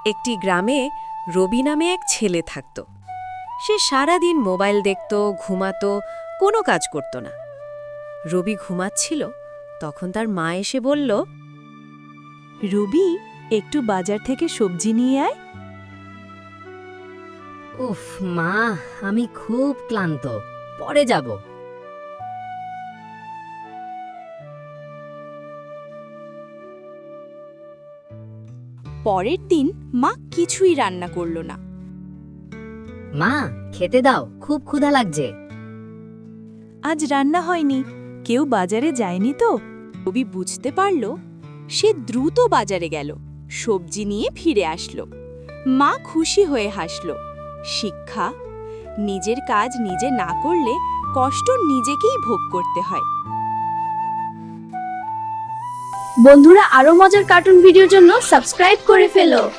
একটি গ্রামে রবি নামে এক ছেলে থাকত। সে সারাদিন মোবাইল দেখত, ঘুমাতো, কোনো কাজ করত না। রবি ঘুমাচ্ছিল, তখন তার মা এসে বলল, রবি, একটু বাজার থেকে সবজি নিয়ে আয়। উফ মা, আমি খুব ক্লান্ত, পরে যাব। পরের দিন মা কিছুই রান্না করল না। মা, খেতে দাও, খুব ক্ষুধা লাগছে। আজ রান্না হয়নি, কেউ বাজারে যায়নি তো। রবি বুঝতে পারল। সে দ্রুত বাজারে গেল, সবজি নিয়ে ফিরে আসলো। মা খুশি হয়ে হাসল। শিক্ষা: নিজের কাজ নিজে না করলে কষ্ট নিজেকেই ভোগ করতে হয়। বন্ধুরা, আরো মজার কার্টুন ভিডিওর জন্য সাবস্ক্রাইব করে ফেলো।